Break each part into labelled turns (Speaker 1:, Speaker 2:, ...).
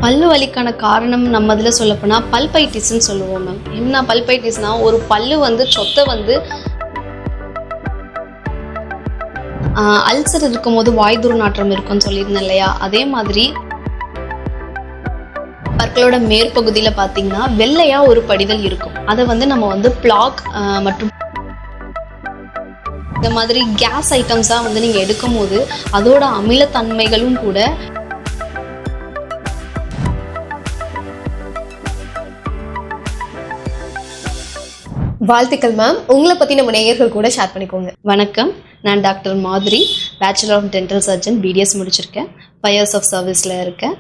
Speaker 1: பல்லு வலிக்கான காரணம் நம்ம இதில் சொல்லப்போனால் பல்பைட்டிஸ்ன்னு சொல்லுவோம் மேம். என்ன பல்பைட்டிஸ்னால் ஒரு பல்லு வந்து சொத்தை வந்து அல்சர் இருக்கும்போது வாய் துர்நாற்றம் இருக்குன்னு சொல்லியிருந்தேன் இல்லையா, அதே மாதிரி பற்களோட மேற்பகுதியில் பார்த்தீங்கன்னா வெள்ளையாக ஒரு படிதல் இருக்கும். அதை வந்து நம்ம வந்து பிளாக் மற்றும் இந்த மாதிரி கேஸ் ஐட்டம்ஸாக வந்து நீங்கள் எடுக்கும் போது அதோட அமிலத்தன்மைகளும் கூட
Speaker 2: வாழ்த்துக்கள் மேம். உங்களை பற்றி நம்ம நேயர்கள் கூட ஷேர் பண்ணிக்கோங்க.
Speaker 1: வணக்கம், நான் டாக்டர் மாதிரி, bachelor of dental surgeon, BDS முடிச்சிருக்கேன். 5 years ஆஃப் சர்வீஸில் இருக்கேன்.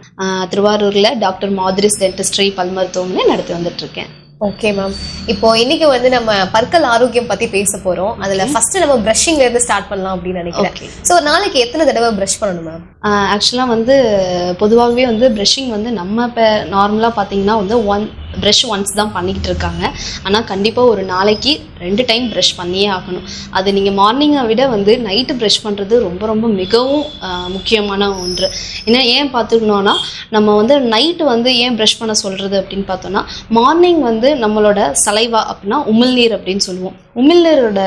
Speaker 1: திருவாரூரில் டாக்டர் மாதிரிஸ் டென்டிஸ்ட்ரி பல் மருத்துவமனை நடத்தி வந்துட்டுருக்கேன்.
Speaker 2: ஓகே மேம், இப்போ இன்னைக்கு வந்து நம்ம பற்கள் ஆரோக்கியம் பற்றி பேச போகிறோம். அதில் ஃபர்ஸ்ட் நம்ம ப்ரஷிங்லேருந்து ஸ்டார்ட் பண்ணலாம் அப்படின்னு நினைக்கிறேன். ஸோ ஒரு நாளைக்கு எத்தனை தடவை ப்ரஷ் பண்ணணும் மேம்?
Speaker 1: ஆக்சுவலாக வந்து பொதுவாகவே வந்து ப்ரஷிங் வந்து நம்ம இப்போ நார்மலாக பார்த்தீங்கன்னா வந்து ப்ரஷ் ஒன்ஸ் தான் பண்ணிக்கிட்டு இருக்காங்க. ஆனால் கண்டிப்பாக ஒரு நாளைக்கு 2 டைம் ப்ரஷ் பண்ணியே ஆகணும். அது நீங்கள் மார்னிங்கை விட வந்து நைட்டு ப்ரஷ் பண்ணுறது ரொம்ப ரொம்ப மிகவும் முக்கியமான ஒன்று. ஏன் பார்த்துக்கணுன்னா, நம்ம வந்து நைட்டு வந்து ஏன் ப்ரஷ் பண்ண சொல்கிறது அப்படின்னு பார்த்தோன்னா, மார்னிங் வந்து நம்மளோட சலைவா அப்படின்னா உமிழ்நீர் அப்படின்னு சொல்லுவோம். உமிழ்நீரோட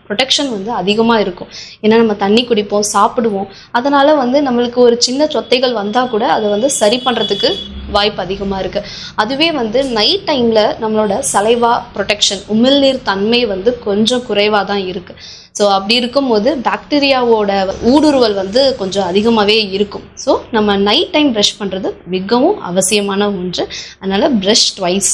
Speaker 1: ப்ரொடெக்ஷன் வந்து அதிகமாக இருக்கும். ஏன்னா நம்ம தண்ணி குடிப்போம், சாப்பிடுவோம். அதனால் வந்து நம்மளுக்கு ஒரு சின்ன சொத்தைகள் வந்தால் கூட அதை வந்து சரி பண்ணுறதுக்கு வாய்ப்பு அதிகமாக இருக்குது. அதுவே வந்து நைட் டைமில் நம்மளோட சலைவா ப்ரொடெக்ஷன், உமிழ்நீர் தன்மை வந்து கொஞ்சம் குறைவாக தான் இருக்குது. ஸோ அப்படி இருக்கும்போது பாக்டீரியாவோட ஊடுருவல் வந்து கொஞ்சம் அதிகமாகவே இருக்கும். ஸோ நம்ம நைட் டைம் ப்ரஷ் பண்ணுறது மிகவும் அவசியமான ஒன்று. அதனால் ப்ரஷ் ட்வைஸ்.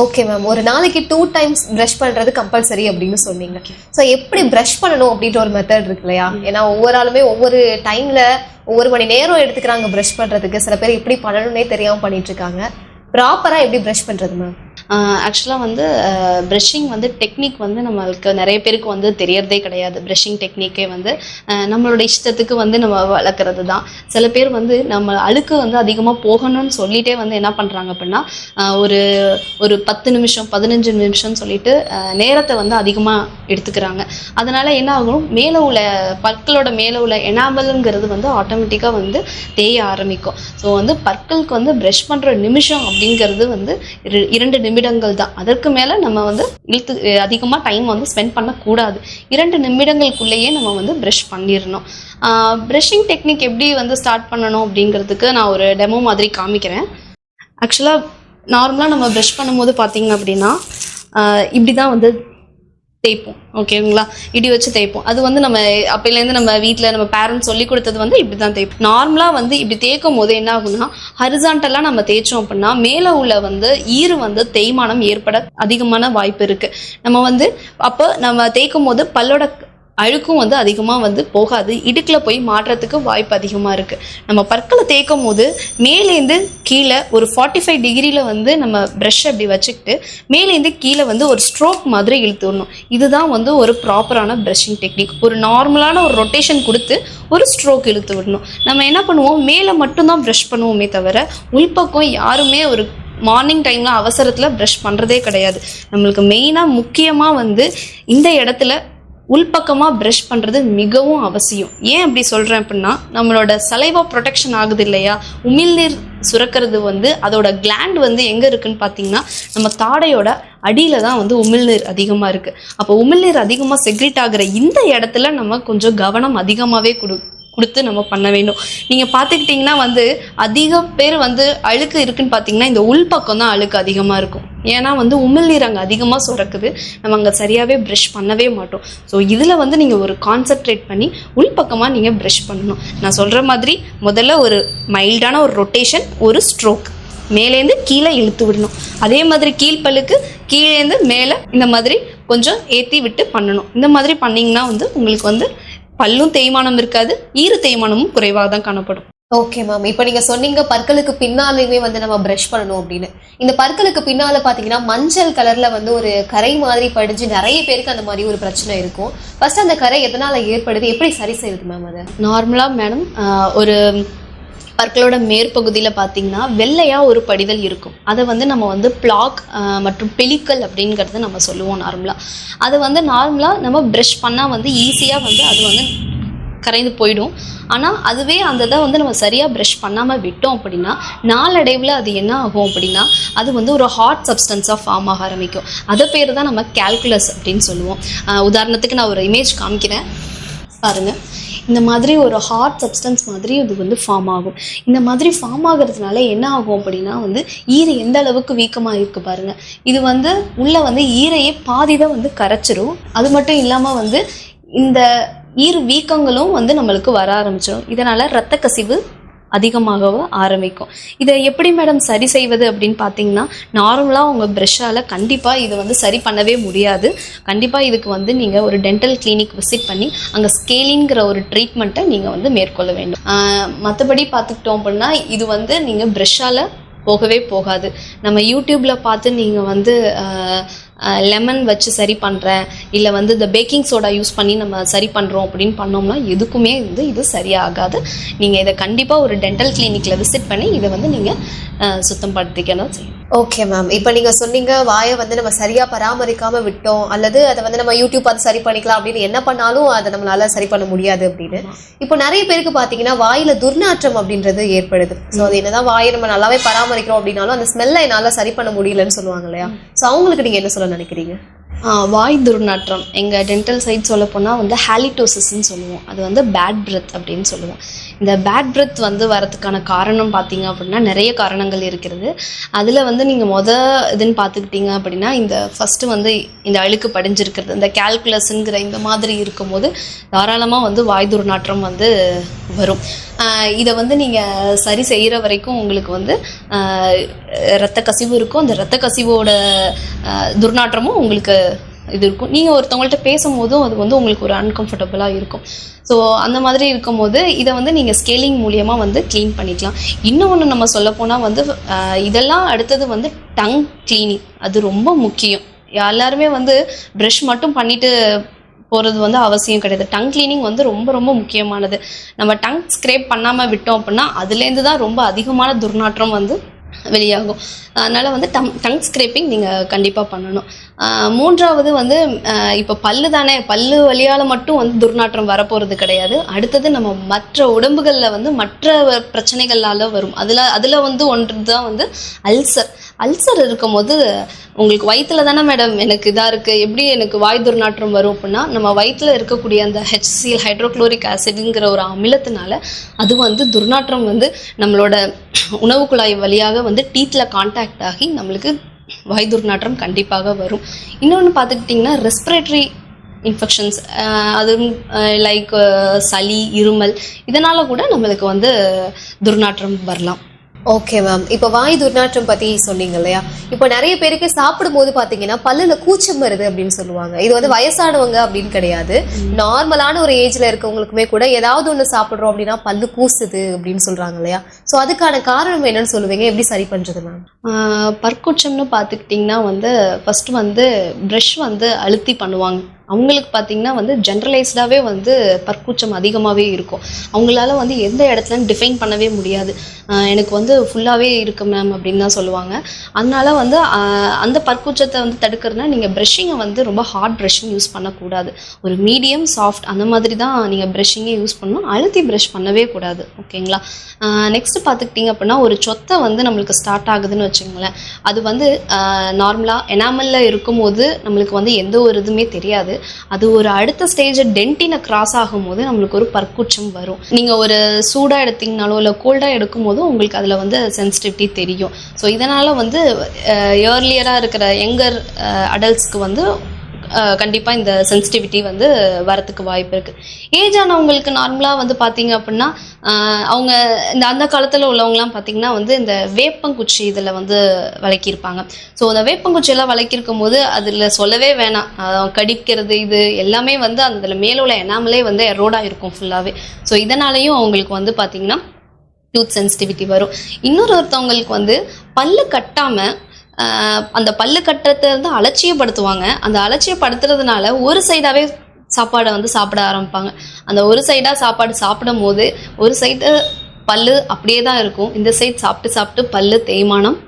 Speaker 2: ஓகே மேம், ஒரு நாளைக்கு 2 டைம்ஸ் ப்ரஷ் பண்ணுறது கம்பல்சரி அப்படின்னு சொன்னீங்க. ஸோ எப்படி ப்ரஷ் பண்ணணும் அப்படின்ற ஒரு மெத்தட் இருக்கு இல்லையா? ஏன்னா ஒவ்வொரு ஆளுமே ஒவ்வொரு டைமில் ஒவ்வொரு மணி நேரம் எடுத்துக்கிறாங்க ப்ரஷ் பண்ணுறதுக்கு. சில பேர் எப்படி பண்ணணும்னே தெரியாமல் பண்ணிட்டு இருக்காங்க. ப்ராப்பராக எப்படி ப்ரஷ் பண்ணுறது மேம்?
Speaker 1: ஆக்சுவலாக வந்து ப்ரஷிங் வந்து டெக்னிக் வந்து நம்மளுக்கு நிறைய பேருக்கு வந்து தெரியறதே கிடையாது. ப்ரஷிங் டெக்னிக்கே வந்து நம்மளோட இஷ்டத்துக்கு வந்து நம்ம வளர்க்குறது தான். சில பேர் வந்து நம்ம அழுக்கு வந்து அதிகமாக போகணும்னு சொல்லிகிட்டே வந்து என்ன பண்ணுறாங்க அப்படின்னா, ஒரு 10 நிமிஷம் 15 நிமிஷம்னு சொல்லிட்டு நேரத்தை வந்து அதிகமாக எடுத்துக்கிறாங்க. அதனால் என்ன ஆகும், மேலே உள்ள பற்களோட மேலே உள்ள எனாமலுங்கிறது வந்து ஆட்டோமேட்டிக்காக வந்து தேய ஆரம்பிக்கும். ஸோ வந்து பற்களுக்கு வந்து ப்ரஷ் பண்ணுற நிமிஷம் அப்படிங்கிறது வந்து 2 நிமிடங்கள் தான். அதற்கு மேலே நம்ம வந்து அதிகமாக டைம் வந்து ஸ்பெண்ட் பண்ணக்கூடாது. 2 நிமிடங்களுக்குள்ளேயே நம்ம வந்து ப்ரஷ் பண்ணிடணும். ப்ரஷிங் டெக்னிக் எப்படி வந்து ஸ்டார்ட் பண்ணணும் அப்படிங்கிறதுக்கு நான் ஒரு டெமோ மாதிரி காமிக்கிறேன். ஆக்சுவலாக நார்மலாக நம்ம ப்ரஷ் பண்ணும்போது பார்த்தீங்க அப்படின்னா இப்படி தான் வந்து தேய்ப்போம். ஓகேங்களா? இடி வச்சு தேய்ப்போம். அது வந்து நம்ம அப்போலேருந்து நம்ம வீட்டில் நம்ம பேரண்ட்ஸ் சொல்லி கொடுத்தது வந்து இப்படி தான் தேய்ப்போம். நார்மலாக வந்து இப்படி தேய்க்கும் போது என்ன ஆகும்னா, ஹரிசாண்டலாக நம்ம தேய்ச்சோம் அப்படின்னா மேலே உள்ள வந்து ஈறு வந்து தேய்மானம் ஏற்பட அதிகமான வாய்ப்பு இருக்குது. நம்ம வந்து அப்போ நம்ம தேய்க்கும் போது பல்லோட அழுக்கும் வந்து அதிகமாக வந்து போகாது, இடுக்கில் போய் மாற்றத்துக்கு வாய்ப்பு அதிகமாக இருக்குது. நம்ம பற்களை தேய்க்கும் போது மேலேருந்து கீழே ஒரு 45 டிகிரியில் வந்து நம்ம ப்ரஷ் அப்படி வச்சுக்கிட்டு மேலேருந்து கீழே வந்து ஒரு ஸ்ட்ரோக் மாதிரி இழுத்து விடணும். இதுதான் வந்து ஒரு ப்ராப்பரான ப்ரஷிங் டெக்னிக். ஒரு நார்மலான ஒரு ரொட்டேஷன் கொடுத்து ஒரு ஸ்ட்ரோக் இழுத்து விடணும். நம்ம என்ன பண்ணுவோம், மேலே மட்டும்தான் ப்ரஷ் பண்ணுவோமே தவிர உள்பக்கம் யாருமே ஒரு மார்னிங் டைமில் அவசரத்தில் ப்ரஷ் பண்ணுறதே கிடையாது. நம்மளுக்கு மெயினாக முக்கியமாக வந்து இந்த இடத்துல உள்பக்கமாக ப்ரஷ் பண்ணுறது மிகவும் அவசியம். ஏன் அப்படி சொல்கிறேன் அப்படின்னா, நம்மளோட சலைவா ப்ரொடெக்ஷன் ஆகுது இல்லையா, உமிழ்நீர் சுரக்கிறது வந்து அதோட கிளாண்ட் வந்து எங்கே இருக்குதுன்னு பார்த்தீங்கன்னா நம்ம தாடையோட அடியில் தான் வந்து உமிழ்நீர் அதிகமாக இருக்குது. அப்போ உமிழ்நீர் அதிகமாக செக்ரேட் ஆகிற இந்த இடத்துல நம்ம கொஞ்சம் கவனம் அதிகமாகவே கொடுத்து நம்ம பண்ண வேண்டும். நீங்கள் பார்த்துக்கிட்டிங்கன்னா வந்து அதிக பேர் வந்து அழுக்கு இருக்குன்னு பார்த்தீங்கன்னா இந்த உள்பக்கம் தான் அழுக்கு அதிகமாக இருக்கும். ஏன்னா வந்து உமிழ்நீர் அங்கே அதிகமாக சுரக்குது, நம்ம அங்கே சரியாகவே ப்ரஷ் பண்ணவே மாட்டோம். ஸோ இதில் வந்து நீங்கள் ஒரு கான்சென்ட்ரேட் பண்ணி உள்பக்கமாக நீங்கள் ப்ரஷ் பண்ணணும். நான் சொல்கிற மாதிரி முதல்ல ஒரு மைல்டான ஒரு ரொட்டேஷன், ஒரு ஸ்ட்ரோக், மேலேருந்து கீழே இழுத்து விடணும். அதே மாதிரி கீழ்ப்பல்லுக்கு கீழேருந்து மேலே இந்த மாதிரி கொஞ்சம் ஏற்றி விட்டு பண்ணணும். இந்த மாதிரி பண்ணிங்கன்னா வந்து உங்களுக்கு வந்து பல்லும் தேய்மானம் இருக்காது, ஈறு தேய்மானமும் குறைவாக தான் காணப்படும்.
Speaker 2: ஓகே மேம், இப்போ நீங்கள் சொன்னீங்க பற்களுக்கு பின்னாலேயுமே வந்து நம்ம ப்ரஷ் பண்ணணும் அப்படின்னு. இந்த பற்களுக்கு பின்னால் பார்த்தீங்கன்னா மஞ்சள் கலரில் வந்து ஒரு கரை மாதிரி படிஞ்சு நிறைய பேருக்கு அந்த மாதிரி ஒரு பிரச்சனை இருக்கும். ஃபர்ஸ்ட் அந்த கரை எதனால் ஏற்படுது, எப்படி சரி செய்யுது மேம்? அது நார்மலாக
Speaker 1: மேடம் ஒரு பற்களோட மேற்பகுதியில் பார்த்தீங்கன்னா வெள்ளையாக ஒரு படிதல் இருக்கும். அதை வந்து நம்ம வந்து பிளாக் மற்றும் பெலிக்கல் அப்படிங்கிறது நம்ம சொல்லுவோம் நார்மலாக. அது வந்து நார்மலாக நம்ம ப்ரஷ் பண்ணால் வந்து ஈஸியாக வந்து அது வந்து கரைந்து போயிடும். ஆனால் அதுவே அந்த இதை வந்து நம்ம சரியாக ப்ரஷ் பண்ணாமல் விட்டோம் அப்படின்னா நாளடைவில் அது என்ன ஆகும் அப்படின்னா அது வந்து ஒரு ஹார்ட் சப்ஸ்டன்ஸாக ஃபார்ம் ஆக ஆரம்பிக்கும். அதை பேர் தான் நம்ம கால்குலஸ் அப்படின்னு சொல்லுவோம். உதாரணத்துக்கு நான் ஒரு இமேஜ் காமிக்கிறேன் பாருங்கள். இந்த மாதிரி ஒரு ஹார்ட் சப்ஸ்டன்ஸ் மாதிரி இது வந்து ஃபார்ம் ஆகும். இந்த மாதிரி ஃபார்ம் ஆகிறதுனால என்ன ஆகும் அப்படின்னா வந்து ஈரை எந்த அளவுக்கு வீக்கமாக இருக்குது பாருங்கள். இது வந்து உள்ளே வந்து ஈரையே பாதி தான் வந்து கரைச்சிரும். அது மட்டும் இல்லாமல் வந்து இந்த ஈர் வீக்கங்களும் வந்து நம்மளுக்கு வர ஆரம்பிச்சிடும். இதனால் இரத்த கசிவு அதிகமாக ஆரம்பிக்கும். இதை எப்படி மேடம் சரி செய்வது அப்படின்னு பார்த்தீங்கன்னா நார்மலாக உங்கள் ப்ரெஷ்ஷால் கண்டிப்பாக இதை வந்து சரி பண்ணவே முடியாது. கண்டிப்பாக இதுக்கு வந்து நீங்கள் ஒரு டென்டல் கிளினிக் விசிட் பண்ணி அங்கே ஸ்கேலிங்கிற ஒரு ட்ரீட்மெண்ட்டை நீங்கள் வந்து மேற்கொள்ள வேண்டும். மற்றபடி பார்த்துக்கிட்டோம் அப்படின்னா இது வந்து நீங்கள் ப்ரெஷ்ஷால் போகவே போகாது. நம்ம யூடியூப்பில் பார்த்து நீங்கள் வந்து லெமன் வச்சு சரி பண்ணுறேன், இல்லை வந்து இந்த பேக்கிங் சோடா யூஸ் பண்ணி நம்ம சரி பண்ணுறோம் அப்படின்னு பண்ணோம்னா எதுக்குமே வந்து இது சரியாகாது. நீங்கள் இதை கண்டிப்பாக ஒரு டென்டல் கிளினிக்கில் விசிட் பண்ணி இதை வந்து நீங்கள் சுத்தம் படுத்திக்கணும் செய்யும்.
Speaker 2: ஓகே மேம், இப்போ நீங்கள் சொன்னீங்க வாயை வந்து நம்ம சரியாக பராமரிக்காமல் விட்டோம் அல்லது அதை வந்து நம்ம யூடியூப் பார்த்து சரி பண்ணிக்கலாம் அப்படின்னு என்ன பண்ணாலும் அதை நம்மளால சரி பண்ண முடியாது அப்படின்னு. இப்போ நிறைய பேருக்கு பார்த்தீங்கன்னா வாயில துர்நாற்றம் அப்படின்றது ஏற்படுது. ஸோ அது என்னதான் வாயை நம்ம நல்லாவே பராமரிக்கிறோம் அப்படின்னாலும் அந்த ஸ்மெல்லை என்னால் சரி பண்ண முடியலன்னு சொல்லுவாங்க இல்லையா? ஸோ அவங்களுக்கு நீங்கள் என்ன சொல்ல நினைக்கிறீங்க?
Speaker 1: வாய் துர்நாற்றம் எங்கள் டென்டல் சைட் சொல்ல போனால் வந்து ஹாலிடோசிஸ்ன்னு சொல்லுவோம். அது வந்து பேட் பிரெத் அப்படின்னு சொல்லுவோம். இந்த பேட் பிரெத் வந்து வரதுக்கான காரணம் பார்த்தீங்க அப்படின்னா நிறைய காரணங்கள் இருக்கிறது. அதில் வந்து நீங்கள் இதுன்னு பார்த்துக்கிட்டிங்க அப்படின்னா இந்த ஃபஸ்ட்டு வந்து இந்த அழுக்கு படிஞ்சிருக்கிறது, இந்த கால்குலஸ்ங்கிற இந்த மாதிரி இருக்கும்போது தாராளமாக வந்து வாய் துர்நாற்றம் வந்து வரும். இதை வந்து நீங்கள் சரி செய்கிற வரைக்கும் உங்களுக்கு வந்து இரத்த கசிவு இருக்கும். அந்த இரத்த கசிவோட துர்நாற்றமும் உங்களுக்கு இது இருக்கும். நீங்கள் ஒருத்தவங்கள்ட்ட பேசும்போதும் அது வந்து உங்களுக்கு ஒரு அன்கம்ஃபர்டபுளாக இருக்கும். ஸோ அந்த மாதிரி இருக்கும்போது இதை வந்து நீங்கள் ஸ்கேலிங் மூலியமாக வந்து க்ளீன் பண்ணிக்கலாம். இன்னொன்று நம்ம சொல்லப்போனால் வந்து இதெல்லாம் அடுத்தது வந்து டங் க்ளீனிங், அது ரொம்ப முக்கியம். எல்லாருமே வந்து ப்ரஷ் மட்டும் பண்ணிவிட்டு போகிறது வந்து அவசியம் கிடையாது. டங் கிளீனிங் வந்து ரொம்ப ரொம்ப முக்கியமானது. நம்ம டங் ஸ்க்ரேப் பண்ணாமல் விட்டோம் அப்படின்னா அதுலேருந்து தான் ரொம்ப அதிகமான துர்நாற்றம் வந்து வெளியாகும். அதனால் வந்து டங் ஸ்க்ரேப்பிங் நீங்கள் கண்டிப்பாக பண்ணணும். மூன்றாவது வந்து இப்போ பல்லு தானே, பல்லு வழியால் மட்டும் வந்து துர்நாற்றம் வரப்போகிறது கிடையாது. அடுத்தது நம்ம மற்ற உடம்புகளில் வந்து மற்ற பிரச்சனைகளால் வரும். அதில் வந்து ஒன்று தான் வந்து அல்சர் இருக்கும்போது உங்களுக்கு வயிற்றுல தானே மேடம் எனக்கு இதாக இருக்குது, எப்படி எனக்கு வாய் துர்நாற்றம் வரும் அப்படின்னா நம்ம வயிற்றில் இருக்கக்கூடிய அந்த HCl ஹைட்ரோக்ளோரிக் ஆசிடுங்கிற ஒரு அமிலத்தினால அது வந்து துர்நாற்றம் வந்து நம்மளோட உணவு குழாய் வழியாக வந்து டீத்தில் கான்டாக்ட் ஆகி நம்மளுக்கு வாய் துர்நாற்றம் கண்டிப்பாக வரும். இன்னொன்று பார்த்துக்கிட்டிங்கன்னா ரெஸ்பிரேட்டரி இன்ஃபெக்ஷன்ஸ், அது லைக் சளி, இருமல், இதனால் கூட நம்மளுக்கு வந்து துர்நாற்றம் வரலாம்.
Speaker 2: ஓகே மேம், இப்போ வாய் துர்நாற்றம் பற்றி சொன்னீங்க இல்லையா? இப்போ நிறைய பேருக்கு சாப்பிடும்போது பார்த்தீங்கன்னா பல்லுல கூச்சம் வருது அப்படின்னு சொல்லுவாங்க. இது வந்து வயசானவங்க அப்படின்னு கிடையாது, நார்மலான ஒரு ஏஜ்ல இருக்கவங்களுக்குமே கூட ஏதாவது ஒன்று சாப்பிட்றோம் அப்படின்னா பல்லு கூசுது அப்படின்னு சொல்றாங்க இல்லையா? ஸோ அதுக்கான காரணம் என்னன்னு சொல்லுவீங்க, எப்படி சரி பண்றது மேம்?
Speaker 1: பற்கூச்சம்னு பார்த்துக்கிட்டிங்கன்னா வந்து ஃபர்ஸ்ட் வந்து ப்ரஷ் வந்து அழுத்தி பண்ணுவாங்க. அவங்களுக்கு பார்த்திங்கன்னா வந்து ஜென்ரலைஸ்டாகவே வந்து பற்கூச்சம் அதிகமாகவே இருக்கும். அவங்களால வந்து எந்த இடத்துலன்னு டிஃபைன் பண்ணவே முடியாது. எனக்கு வந்து ஃபுல்லாகவே இருக்குது மேம் அப்படின்னு தான் சொல்லுவாங்க. அதனால வந்து அந்த பற்கூச்சத்தை வந்து தடுக்கிறதுனா நீங்கள் ப்ரஷ்ஷிங்கை வந்து ரொம்ப ஹார்ட் ப்ரஷ்ஷிங் யூஸ் பண்ணக்கூடாது. ஒரு மீடியம் சாஃப்ட் அந்த மாதிரி தான் நீங்கள் ப்ரஷ்ஷிங்கே யூஸ் பண்ணணும். அழுத்தி ப்ரஷ் பண்ணவே கூடாது. ஓகேங்களா? நெக்ஸ்ட்டு பார்த்துக்கிட்டிங்க அப்படின்னா ஒரு சொத்தை வந்து நம்மளுக்கு ஸ்டார்ட் ஆகுதுன்னு வச்சுங்களேன். அது வந்து நார்மலாக எனாமலில் இருக்கும்போது நம்மளுக்கு வந்து எந்த ஒரு இதுவுமே தெரியாது. அது ஒரு அடுத்த ஸ்டேஜ் டென்டினை கிராஸ் ஆகும்போது நம்மளுக்கு ஒரு பற்கூச்சம் வரும். நீங்கள் ஒரு சூடாக எடுத்திங்கனாலோ இல்லை கோல்டாக எடுக்கும் போதும் உங்களுக்கு அதில் வந்து சென்சிட்டிவிட்டி தெரியும். ஸோ இதனால் வந்து ஏர்லியராக இருக்கிற யங்கர் அடல்ட்ஸ்க்கு வந்து கண்டிப்பாக இந்த சென்சிட்டிவிட்டி வந்து வரத்துக்கு வாய்ப்பு இருக்குது. ஏஜ் ஆனவங்களுக்கு நார்மலாக வந்து பார்த்தீங்க அப்படின்னா அவங்க அந்த காலத்தில் உள்ளவங்கலாம் பார்த்திங்கன்னா வந்து இந்த வேப்பங்குச்சி இதில் வந்து வளர்க்கியிருப்பாங்க. ஸோ அந்த வேப்பங்குச்சியெல்லாம் வளர்க்கிருக்கும் போது அதில் சொல்லவே வேணாம், கடிக்கிறது இது எல்லாமே வந்து அதில் மேலே உள்ள எனாமலே வந்து எரோடாக இருக்கும் ஃபுல்லாகவே. ஸோ இதனாலேயும் அவங்களுக்கு வந்து பார்த்திங்கன்னா டூத் சென்சிட்டிவிட்டி வரும். ஒருத்தவங்களுக்கு வந்து பல்லு கட்டாமல் அந்த பல்லு கட்டுறதை வந்து அலட்சியப்படுத்துவாங்க. அந்த அலட்சியப்படுத்துறதுனால ஒரு சைடாகவே சாப்பாடை வந்து சாப்பிட ஆரம்பிப்பாங்க. அந்த ஒரு சைடாக சாப்பாடு சாப்பிடும் போது ஒரு சைடு பல்லு அப்படியே தான் இருக்கும், இந்த சைடு சாப்பிட்டு பல்லு தேய்மானம்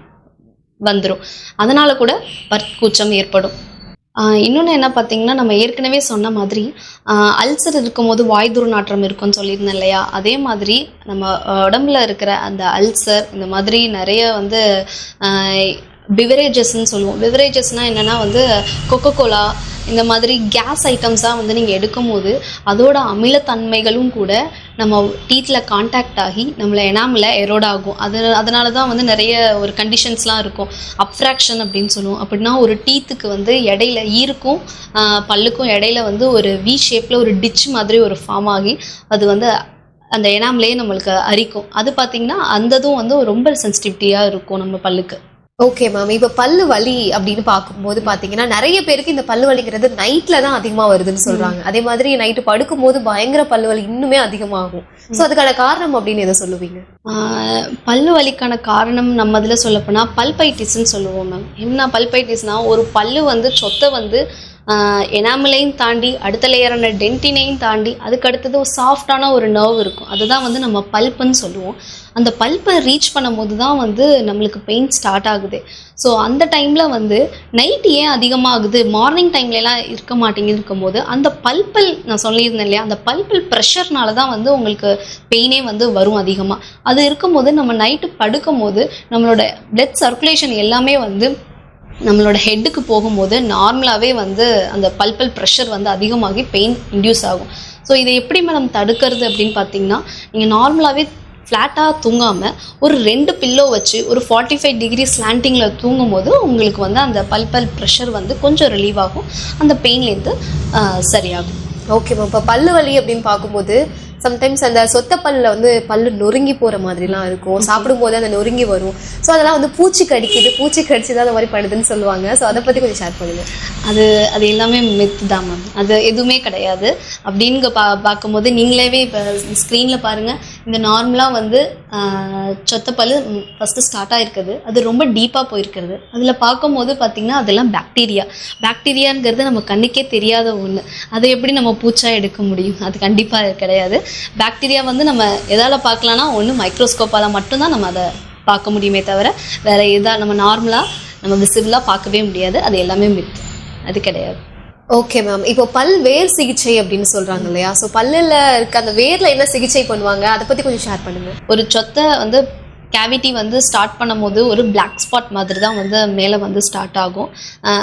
Speaker 1: வந்துடும். அதனால கூட பற்கூச்சம் ஏற்படும். இன்னொன்று என்ன பார்த்தீங்கன்னா, நம்ம ஏற்கனவே சொன்ன மாதிரி அல்சர் இருக்கும்போது வாய் துர்நாற்றம் இருக்குன்னு சொல்லியிருந்தேன் இல்லையா? அதே மாதிரி நம்ம உடம்புல இருக்கிற அந்த அல்சர் இந்த மாதிரி நிறைய வந்து பிவரேஜஸ்ன்னு சொல்லுவோம். பிவரேஜஸ்னால் என்னென்னா வந்து கொக்கோகோலா இந்த மாதிரி கேஸ் ஐட்டம்ஸாக வந்து நீங்கள் எடுக்கும்போது அதோட அமிலத்தன்மைகளும் கூட நம்ம டீத்தில் கான்டாக்ட் ஆகி நம்மளை எனாமில் எரோட் ஆகும். அதனால தான் வந்து நிறைய ஒரு கண்டிஷன்ஸ்லாம் இருக்கும். அப்ராக்ஷன் அப்படின்னு சொல்லுவோம். அப்படின்னா ஒரு டீத்துக்கு வந்து இடையில ஈருக்கும் பல்லுக்கும் இடையில வந்து ஒரு வி ஷேப்பில் ஒரு டிச் மாதிரி ஒரு ஃபார்ம் ஆகி அது வந்து அந்த எனாம்லேயே நம்மளுக்கு அரிக்கும். அது பார்த்திங்கன்னா அந்ததும் வந்து ரொம்ப சென்சிட்டிவிட்டியாக இருக்கும் நம்ம பல்லுக்கு.
Speaker 2: Okay ma'am. இப்போ பல்லு வலி அப்படின்னு பார்க்கும்போது பார்த்தீங்கன்னா நிறைய பேருக்கு இந்த பல்லு வலிங்கிறது நைட்டில் தான் அதிகமாக வருதுன்னு சொல்கிறாங்க. அதே மாதிரி நைட்டு படுக்கும்போது பயங்கர பல்லு வலி இன்னுமே அதிகமாகும். ஸோ அதுக்கான காரணம் அப்படின்னு எதை சொல்லுவீங்க?
Speaker 1: பல்லு வலிக்கான காரணம் நம்ம இதில் சொல்லப்போனால் பல்பைட்டிஸ்ன்னு சொல்லுவோம் மேம். என்ன பல்பைட்டிஸ்னால் ஒரு பல்லு வந்து சொத்தை வந்து எனாமலையும் தாண்டி அடுத்த லேயரான டென்டினையும் தாண்டி அதுக்கு அடுத்தது ஒரு சாஃப்டான ஒரு நர்வ் இருக்கும். அதுதான் வந்து நம்ம பல்ப்புன்னு சொல்லுவோம். அந்த பல்ப்பை ரீச் பண்ணும்போது தான் வந்து நம்மளுக்கு பெயின் ஸ்டார்ட் ஆகுது. ஸோ அந்த டைமில் வந்து நைட்டு ஏன் அதிகமாகுது, மார்னிங் டைம்லலாம் இருக்க மாட்டேங்குது இருக்கும்போது அந்த பல்பல் நான் சொல்லியிருந்தேன் இல்லையா, அந்த பல்பல் ப்ரெஷர்னால தான் வந்து உங்களுக்கு பெயினே வந்து வரும் அதிகமாக. அது இருக்கும்போது நம்ம நைட்டு படுக்கும் போது நம்மளோட பிளட் சர்க்குலேஷன் எல்லாமே வந்து நம்மளோட ஹெட்டுக்கு போகும்போது நார்மலாகவே வந்து அந்த பல்பல் ப்ரெஷர் வந்து அதிகமாகி பெயின் இன்டியூஸ் ஆகும். ஸோ இதை எப்படி மேடம் தடுக்கிறது அப்படின்னு பார்த்தீங்கன்னா, நீங்கள் நார்மலாகவே ஃப்ளாட்டாக தூங்காமல் ஒரு 2 பில்லோ வச்சு ஒரு 45 டிகிரி ஸ்லாண்டிங்கில் தூங்கும் போது உங்களுக்கு வந்து அந்த பல்பல் ப்ரெஷர் வந்து கொஞ்சம் ரிலீவ் ஆகும், அந்த பெயின்லேருந்து சரியாகும்.
Speaker 2: Okay ma'am. இப்போ பல்லு வலி அப்படின்னு பார்க்கும்போது சம்டைம்ஸ் அந்த சொத்த பல்லில் வந்து பல்லு நொறுங்கி போகிற மாதிரிலாம் இருக்கும். சாப்பிடும்போது அந்த நொறுங்கி வரும். ஸோ அதெல்லாம் வந்து பூச்சி கடிக்குது, பூச்சி கடிச்சு தான் அந்த மாதிரி படுதுன்னு சொல்லுவாங்க. ஸோ அதை பற்றி கொஞ்சம் ஷேர் பண்ணுங்கள்.
Speaker 1: அது எல்லாமே மித்து தான் மேம். அது எதுவுமே கிடையாது அப்படின்னு பார்க்கும்போது நீங்களே இப்போ ஸ்க்ரீனில் பாருங்கள். இந்த நார்மலாக வந்து சொத்த பல் ஃபஸ்ட்டு ஸ்டார்ட் ஆகிருக்குது, அது ரொம்ப டீப்பாக போயிருக்கிறது. அதில் பார்க்கும்போது பார்த்திங்கன்னா அதெல்லாம் பாக்டீரியாங்கிறது நம்ம கண்ணுக்கே தெரியாத ஒன்று. அதை எப்படி நம்ம பூச்சாக எடுக்க முடியும்? அது கண்டிப்பாக கிடையாது. பாக்டீரியா வந்து நம்ம எதால் பார்க்கலான்னா ஒன்று மைக்ரோஸ்கோப்பால் மட்டும்தான் நம்ம அதை பார்க்க முடியுமே தவிர வேறு எதாவது நம்ம நார்மலாக நம்ம விசிபிளாக பார்க்கவே முடியாது. அது எல்லாமே மித்து, அது கிடையாது.
Speaker 2: Okay ma'am. இப்போ பல் வேர் சிகிச்சை அப்படின்னு சொல்கிறாங்க இல்லையா? ஸோ பல்லில் இருக்க அந்த வேரில் என்ன சிகிச்சை பண்ணுவாங்க, அதை பற்றி கொஞ்சம் ஷேர் பண்ணுங்கள்.
Speaker 1: ஒரு சொத்தை வந்து கேவிட்டி வந்து ஸ்டார்ட் பண்ணும் போது ஒரு பிளாக் ஸ்பாட் மாதிரி தான் வந்து மேலே வந்து ஸ்டார்ட் ஆகும்.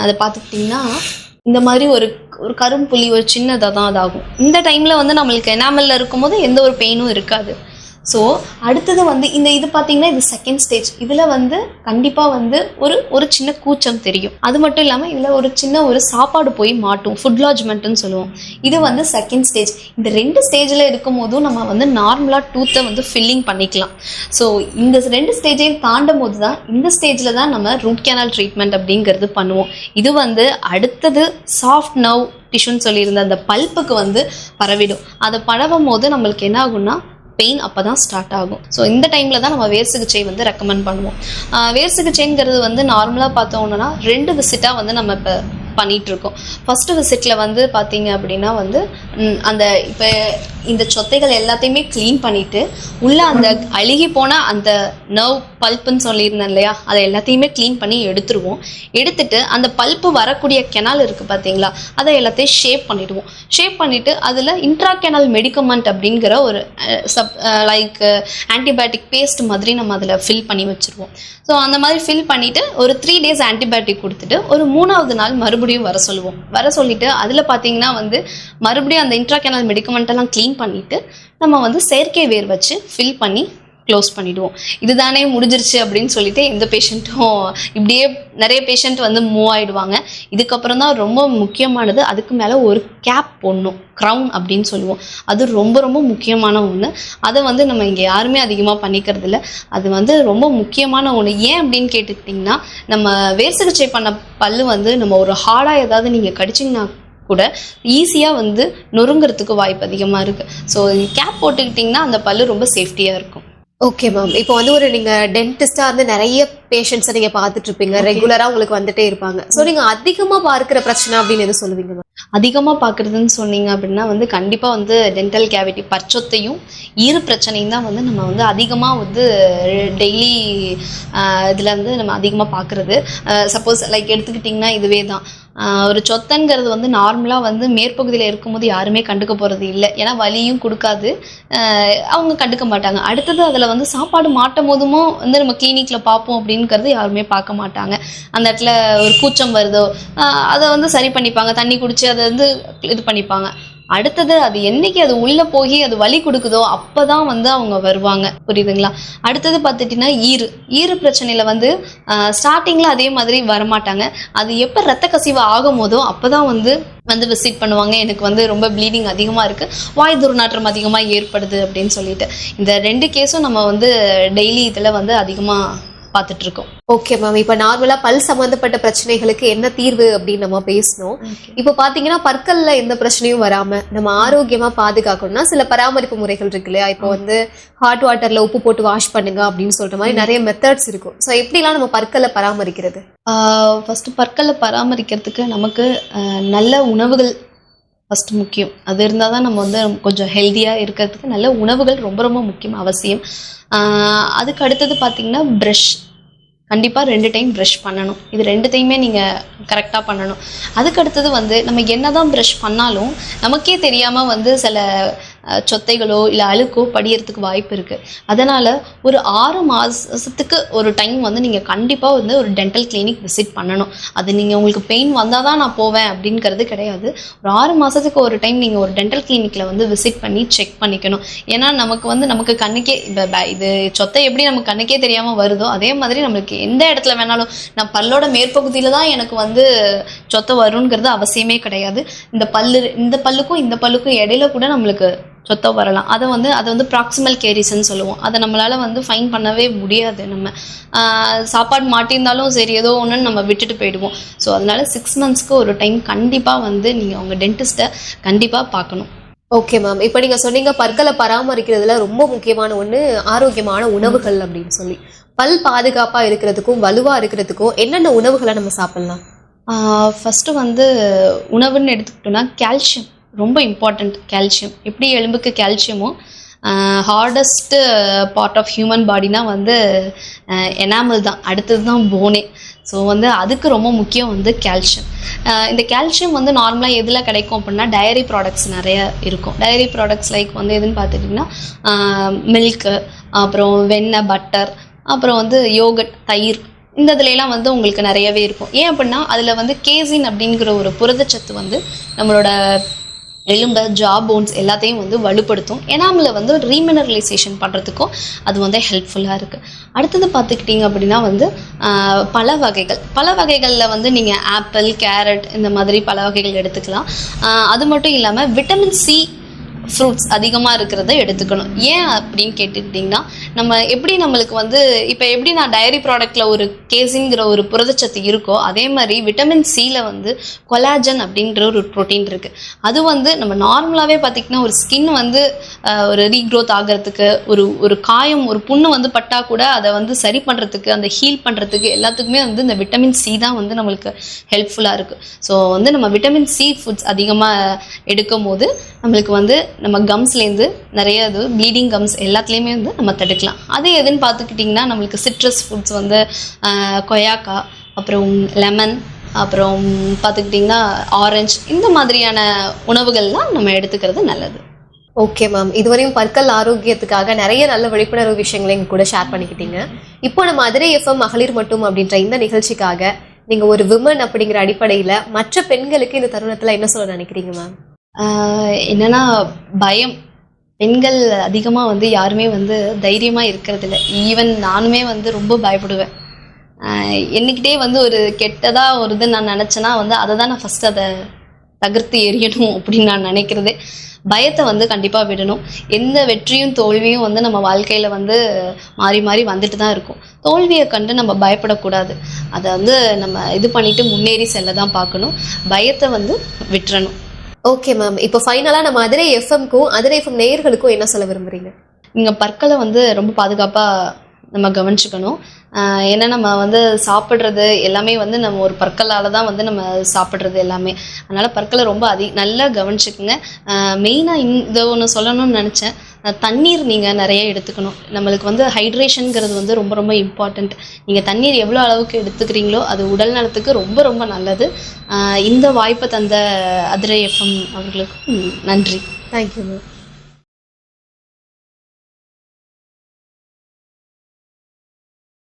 Speaker 1: அதை பார்த்துக்கிட்டிங்கன்னா இந்த மாதிரி ஒரு கரும்புள்ளி ஒரு சின்னதாக தான் அதாகும். இந்த டைமில் வந்து நம்மளுக்கு எனாமலில் இருக்கும்போது எந்த ஒரு பெயினும் இருக்காது. ஸோ அடுத்தது வந்து இது பார்த்தீங்கன்னா இது செகண்ட் ஸ்டேஜ். இதில் வந்து கண்டிப்பாக வந்து ஒரு சின்ன கூச்சம் தெரியும். அது மட்டும் இல்லாமல் இதில் ஒரு சின்ன ஒரு சாப்பாடு போய் மாட்டும், ஃபுட் லாட்ஜ்மெண்ட்டுன்னு சொல்லுவோம். இது வந்து செகண்ட் ஸ்டேஜ். இந்த 2 ஸ்டேஜில் இருக்கும் போதும் நம்ம வந்து நார்மலாக டூத்தை வந்து ஃபில்லிங் பண்ணிக்கலாம். ஸோ இந்த 2 ஸ்டேஜையும் தாண்டும் போது தான் இந்த ஸ்டேஜில் தான் நம்ம ரூட் கேனல் ட்ரீட்மெண்ட் அப்படிங்கிறது பண்ணுவோம். இது வந்து அடுத்தது சாஃப்ட் நர்வ் டிஷ்யூன்னு சொல்லியிருந்த அந்த பல்ப்புக்கு வந்து பரவிடும். அதை பரவும் போது நம்மளுக்கு என்ன ஆகும்னா பெயின் அப்போ தான் ஸ்டார்ட் ஆகும். ஸோ இந்த டைமில் தான் நம்ம வேர் சிகிச்சை வந்து ரெக்கமெண்ட் பண்ணுவோம். வேர் சிகிச்சைங்கிறது வந்து நார்மலாக பார்த்தோம்னா 2 விசிட்டாக வந்து நம்ம இப்போ பண்ணிகிட்ருக்கோம். ஃபஸ்ட்டு விசிட்டில் வந்து பார்த்தீங்க அப்படின்னா வந்து அந்த இப்போ இந்த சொத்தைகள் எல்லாத்தையுமே க்ளீன் பண்ணிவிட்டு உள்ளே அந்த அழுகி போனால் அந்த நர்வ் பல்ப்புன்னு சொல்லியிருந்தேன் இல்லையா, அதை எல்லாத்தையுமே க்ளீன் பண்ணி எடுத்துருவோம். எடுத்துட்டு அந்த பல்ப்பு வரக்கூடிய கெனால் இருக்குது பார்த்தீங்களா, அதை எல்லாத்தையும் ஷேப் பண்ணிவிடுவோம். ஷேப் பண்ணிவிட்டு அதில் இன்ட்ராகெனல் மெடிக்கமெண்ட் அப்படிங்கிற ஒரு லைக் ஆன்டிபயோட்டிக் பேஸ்ட் மாதிரி நம்ம அதில் ஃபில் பண்ணி வச்சுருவோம். ஸோ அந்த மாதிரி ஃபில் பண்ணிவிட்டு ஒரு 3 days ஆன்டிபயோட்டிக் கொடுத்துட்டு ஒரு 3ஆவது நாள் மறுபடியும் வர சொல்லுவோம். வர சொல்லிவிட்டு அதில் பார்த்தீங்கன்னா வந்து மறுபடியும் அந்த இன்ட்ராகெனல் மெடிக்கமெண்ட்டெல்லாம் க்ளீன் பண்ணிவிட்டு நம்ம வந்து செயற்கை வேர் வச்சு ஃபில் பண்ணி க்ளோஸ் பண்ணிவிடுவோம். இதுதானே முடிஞ்சிருச்சு அப்படின்னு சொல்லிட்டு எந்த பேஷண்ட்டும் இப்படியே நிறைய பேஷண்ட் வந்து மூவ் ஆகிடுவாங்க. இதுக்கப்புறம் தான் ரொம்ப முக்கியமானது, அதுக்கு மேலே ஒரு கேப் போடணும், க்ரௌன் அப்படின்னு சொல்லுவோம். அது ரொம்ப ரொம்ப முக்கியமான ஒன்று. அதை வந்து நம்ம இங்கே யாருமே அதிகமாக பண்ணிக்கிறது இல்லை. அது வந்து ரொம்ப முக்கியமான ஒன்று. ஏன் அப்படின்னு கேட்டுக்கிட்டிங்கன்னா, நம்ம வேர் சிகிச்சை பண்ண பல்லு வந்து நம்ம ஒரு ஹார்டாக ஏதாவது நீங்கள் கடிச்சிங்கன்னா கூட ஈஸியாக வந்து நொறுங்கிறதுக்கு வாய்ப்பு அதிகமாக இருக்குது. ஸோ கேப் போட்டுக்கிட்டிங்கன்னா அந்த பல்லு ரொம்ப சேஃப்டியாக இருக்கும்.
Speaker 2: Okay ma'am. இப்போ வந்து நீங்கள் டென்டிஸ்டாக இருந்து நிறைய பேஷண்ட்ஸை நீங்கள் பார்த்துட்டு இருப்பீங்க, ரெகுலராக உங்களுக்கு வந்துட்டே இருப்பாங்க. ஸோ நீங்கள் அதிகமாக பார்க்குற பிரச்சனை அப்படின்னு எது சொல்லுவீங்க மேம்?
Speaker 1: அதிகமாக பார்க்குறதுன்னு சொன்னீங்க அப்படின்னா வந்து கண்டிப்பாக வந்து டென்டல் கேவிட்டி பற்சொத்தையும் ஈறு பிரச்சனையும் தான் வந்து நம்ம வந்து அதிகமாக வந்து டெய்லி இதில் வந்து நம்ம அதிகமாக பார்க்குறது. சப்போஸ் லைக் எடுத்துக்கிட்டிங்கன்னா இதுவே தான் ஒரு சொத்தைங்கிறது வந்து நார்மலாக வந்து மேற்பகுதியில் இருக்கும்போது யாருமே கண்டுக்க போகிறது இல்லை. ஏன்னா வலியும் கொடுக்காது, அவங்க கண்டுக்க மாட்டாங்க. அடுத்தது அதில் வந்து சாப்பாடு மாட்டும் போதுமோ வந்து நம்ம கிளினிக்கில் பார்ப்போம் அப்படிங்கிறது யாருமே பார்க்க மாட்டாங்க. அந்த இடத்துல ஒரு கூச்சம் வருதோ அதை வந்து சரி பண்ணிப்பாங்க, தண்ணி குடித்து அதை வந்து இது பண்ணிப்பாங்க. அடுத்தது அது என்னைக்கு அது உள்ள போய் அது வலி கொடுக்குதோ அப்பதான் வந்து அவங்க வருவாங்க. புரியுதுங்களா? அடுத்தது பார்த்துட்டீங்கன்னா ஈறு பிரச்சனையில வந்து ஸ்டார்டிங்ல அதே மாதிரி வரமாட்டாங்க. அது எப்போ ரத்த கசிவு ஆகும் போதோ அப்பதான் வந்து விசிட் பண்ணுவாங்க. எனக்கு வந்து ரொம்ப ப்ளீடிங் அதிகமாக இருக்குது, வாய் துர்நாற்றம் அதிகமாக ஏற்படுது அப்படின்னு சொல்லிட்டு. இந்த 2 கேஸும் நம்ம வந்து டெய்லி இதில் வந்து அதிகமாக பார்த்துட்டு இருக்கோம்.
Speaker 2: ஓகே மேம், இப்போ நார்மலா பல் சம்பந்தப்பட்ட பிரச்சனைகளுக்கு என்ன தீர்வு அப்படின்னு நம்ம பேசணும். இப்போ பாத்தீங்கன்னா பற்கள்ல எந்த பிரச்சனையும் வராம நம்ம ஆரோக்கியமா பாதுகாக்கணும்னா சில பராமரிப்பு முறைகள் இருக்கு இல்லையா? இப்போ வந்து ஹாட் வாட்டர்ல உப்பு போட்டு வாஷ் பண்ணுங்க அப்படின்னு சொல்ற மாதிரி நிறைய மெத்தட்ஸ் இருக்கும். ஸோ எப்படிலாம் நம்ம பற்களை பராமரிக்கிறது?
Speaker 1: ஃபர்ஸ்ட் பற்களை பராமரிக்கிறதுக்கு நமக்கு நல்ல உணவுகள் ஃபர்ஸ்ட் முக்கியம். அது இருந்தால் தான் நம்ம வந்து கொஞ்சம் ஹெல்த்தியாக இருக்கிறதுக்கு நல்ல உணவுகள் ரொம்ப ரொம்ப முக்கியம், அவசியம். அதுக்கு அடுத்தது பார்த்திங்கன்னா ப்ரஷ், கண்டிப்பாக 2 டைம் ப்ரஷ் பண்ணணும். இது 2த்தையுமே நீங்கள் கரெக்டாக பண்ணணும். அதுக்கு அடுத்தது வந்து நம்ம என்ன தான் ப்ரஷ் பண்ணாலும் நமக்கே தெரியாமல் வந்து சில சொத்தைகளோ இல்லை அழுக்கோ படியறதுக்கு வாய்ப்பு இருக்குது. அதனால் ஒரு 6 மாதத்துக்கு ஒரு டைம் வந்து நீங்கள் கண்டிப்பாக வந்து ஒரு டென்டல் கிளினிக் விசிட் பண்ணணும். அது நீங்கள் உங்களுக்கு பெயின் வந்தால் தான் நான் போவேன் அப்படிங்கிறது கிடையாது. ஒரு 6 மாதத்துக்கு ஒரு டைம் நீங்கள் ஒரு டென்டல் கிளினிக்கில் வந்து விசிட் பண்ணி செக் பண்ணிக்கணும். ஏன்னா நமக்கு கண்ணுக்கே இது சொத்தை எப்படி நமக்கு கண்ணுக்கே தெரியாமல் வருதோ அதே மாதிரி நம்மளுக்கு எந்த இடத்துல வேணாலும், நான் பல்லோட மேற்பகுதியில் தான் எனக்கு வந்து சொத்தை வருங்கிறது அவசியமே கிடையாது. இந்த பல்லுக்கும் இந்த பல்லுக்கும் இடையில கூட நம்மளுக்கு சொத்தை வரலாம். அதை வந்து ப்ராக்சிமல் கேரிஸ்ன்னு சொல்லுவோம். அதை நம்மளால் வந்து ஃபைன் பண்ணவே முடியாது. நம்ம சாப்பாடு மாட்டியிருந்தாலும் சரி ஏதோ ஒன்றுன்னு நம்ம விட்டுட்டு போயிடுவோம். ஸோ அதனால 6 மந்த்ஸ்க்கு ஒரு டைம் கண்டிப்பாக வந்து நீங்கள் உங்கள் டென்டிஸ்ட்டை கண்டிப்பாக பார்க்கணும்.
Speaker 2: ஓகே மேம், இப்போ நீங்கள் சொன்னீங்க பற்களை பராமரிக்கிறதுல ரொம்ப முக்கியமான ஒன்று ஆரோக்கியமான உணவுகள் அப்படின்னு சொல்லி. பல் பாதுகாப்பாக இருக்கிறதுக்கும் வலுவாக இருக்கிறதுக்கும் என்னென்ன உணவுகளை நம்ம சாப்பிட்லாம்?
Speaker 1: ஃபஸ்ட்டு வந்து உணவுன்னு எடுத்துக்கிட்டோன்னா கால்சியம் ரொம்ப இம்பார்ட்டண்ட். கால்சியம் எப்படி எலும்புக்கு கால்சியமோ ஹார்டஸ்ட்டு பார்ட் ஆஃப் ஹியூமன் பாடினா வந்து எனாமல் தான், அடுத்தது தான் போனே. ஸோ வந்து அதுக்கு ரொம்ப முக்கியம் வந்து கால்சியம். இந்த கால்சியம் வந்து நார்மலாக எதில் கிடைக்கும் அப்படின்னா டைரி ப்ராடக்ட்ஸ் நிறைய இருக்கும். டைரி ப்ராடக்ட்ஸ் லைக் வந்து எதுன்னு பார்த்துட்டிங்கன்னா மில்க்கு, அப்புறம் வெண்ணெய், பட்டர், அப்புறம் வந்து யோகட், தயிர், இந்த இதுலாம் வந்து உங்களுக்கு நிறையவே இருக்கும். ஏன் அப்படின்னா அதில் வந்து கேசின் அப்படிங்கிற ஒரு புரதச்சத்து வந்து நம்மளோட எலும்பை, ஜா போன்ஸ் எல்லாத்தையும் வந்து வலுப்படுத்தும். எனாமில் வந்து ரீமினரலைசேஷன் பண்ணுறதுக்கும் அது வந்து ஹெல்ப்ஃபுல்லாக இருக்குது. அடுத்தது பார்த்துக்கிட்டிங்க அப்படின்னா வந்து பழ வகைகளில் வந்து நீங்கள் ஆப்பிள், கேரட் இந்த மாதிரி பழ வகைகள் எடுத்துக்கலாம். அது மட்டும் இல்லாமல் விட்டமின் சி ஃப்ரூட்ஸ் அதிகமாக இருக்கிறத எடுத்துக்கணும். ஏன் அப்படின்னு கேட்டுக்கிட்டிங்கன்னா நம்மளுக்கு வந்து இப்போ எப்படி நான் டைரி ப்ராடக்டில் ஒரு கேசின்கிற ஒரு புரதச்சத்து இருக்கோ அதே மாதிரி விட்டமின் சியில் வந்து கொலாஜன் அப்படின்ற ஒரு ப்ரோட்டீன் இருக்குது. அது வந்து நம்ம நார்மலாகவே பார்த்திங்கன்னா ஒரு ஸ்கின் வந்து ஒரு ரீக்ரோத் ஆகிறதுக்கு, ஒரு காயம், ஒரு புண்ணு வந்து பட்டா கூட அதை வந்து சரி பண்ணுறதுக்கு, அந்த ஹீல் பண்ணுறதுக்கு எல்லாத்துக்குமே வந்து இந்த விட்டமின் சி தான் வந்து நம்மளுக்கு ஹெல்ப்ஃபுல்லாக இருக்குது. ஸோ வந்து நம்ம விட்டமின் சி ஃபுட்ஸ் அதிகமாக எடுக்கும் போது நம்மளுக்கு வந்து நம்ம கம்ஸ்லேருந்து நிறைய இது ப்ளீடிங் கம்ஸ் எல்லாத்துலேயுமே வந்து நம்ம தடுக்கலாம். அது எதுன்னு பார்த்துக்கிட்டிங்கன்னா நம்மளுக்கு சிட்ரஸ் ஃபுட்ஸ் வந்து கொய்யாக்கா, அப்புறம் லெமன், அப்புறம் பார்த்துக்கிட்டிங்கன்னா ஆரஞ்சு, இந்த மாதிரியான உணவுகள்லாம் நம்ம எடுத்துக்கிறது நல்லது.
Speaker 2: ஓகே மேம், இதுவரையும் பற்கள் ஆரோக்கியத்துக்காக நிறைய நல்ல விழிப்புணர்வு விஷயங்களை எங்க கூட ஷேர் பண்ணிக்கிட்டீங்க. இப்போ நம்ம மதுரை எஃப்எம் மகளிர் மட்டும் அப்படின்ற இந்த நிகழ்ச்சிக்காக நீங்க ஒரு விமன் அப்படிங்கிற அடிப்படையில மற்ற பெண்களுக்கு இந்த தருணத்துல என்ன சொல்ல நினைக்கிறீங்க மேம்?
Speaker 1: என்னன்னா பயம், பெண்கள் அதிகமாக வந்து யாருமே வந்து தைரியமாக இருக்கிறதில்ல. ஈவன் நானுமே வந்து ரொம்ப பயப்படுவேன். என்னைக்கிட்டே வந்து ஒரு கெட்டதாக ஒரு இது நான் நினச்சேன்னா வந்து அதை தான் நான் ஃபஸ்ட்டு அதை தகர்த்து எறியணும் அப்படின்னு நான் நினைக்கிறதே. பயத்தை வந்து கண்டிப்பாக விடணும். எந்த வெற்றியும் தோல்வியும் வந்து நம்ம வாழ்க்கையில் வந்து மாறி மாறி வந்துட்டு தான் இருக்கும். தோல்வியை கண்டு நம்ம பயப்படக்கூடாது. அதை வந்து நம்ம இது பண்ணிவிட்டு முன்னேறி செல்ல தான் பார்க்கணும். பயத்தை வந்து விட்டுறணும்.
Speaker 2: ஓகே மேம், இப்போ ஃபைனலாக நம்ம மதுரை எஃப்எம்க்கும் மதுரை எஃப்எம் நேயர்களுக்கும் என்ன சொல்ல விரும்புகிறீங்க?
Speaker 1: நீங்கள் பற்களை வந்து ரொம்ப பாதுகாப்பாக நம்ம கவனிச்சுக்கணும். ஏன்னா நம்ம வந்து சாப்பிட்றது எல்லாமே வந்து நம்ம ஒரு பற்களால் தான் வந்து நம்ம சாப்பிட்றது எல்லாமே. அதனால் பற்களை ரொம்ப நல்லா கவனிச்சுக்குங்க. மெயினாக இந்த ஒன்று சொல்லணும்னு நினச்சேன். தண்ணீர் நீங்கள் நிறைய எடுத்துக்கணும். நம்மளுக்கு வந்து ஹைட்ரேஷனுங்கிறது வந்து ரொம்ப ரொம்ப இம்பார்ட்டண்ட். நீங்கள் தண்ணீர் எவ்வளோ அளவுக்கு எடுத்துக்கிறீங்களோ அது உடல் நலத்துக்கு ரொம்ப ரொம்ப நல்லது. இந்த வாய்ப்பை தந்த அதிரை எஃப்எம் அவர்களுக்கு நன்றி.
Speaker 2: Thank you ma'am.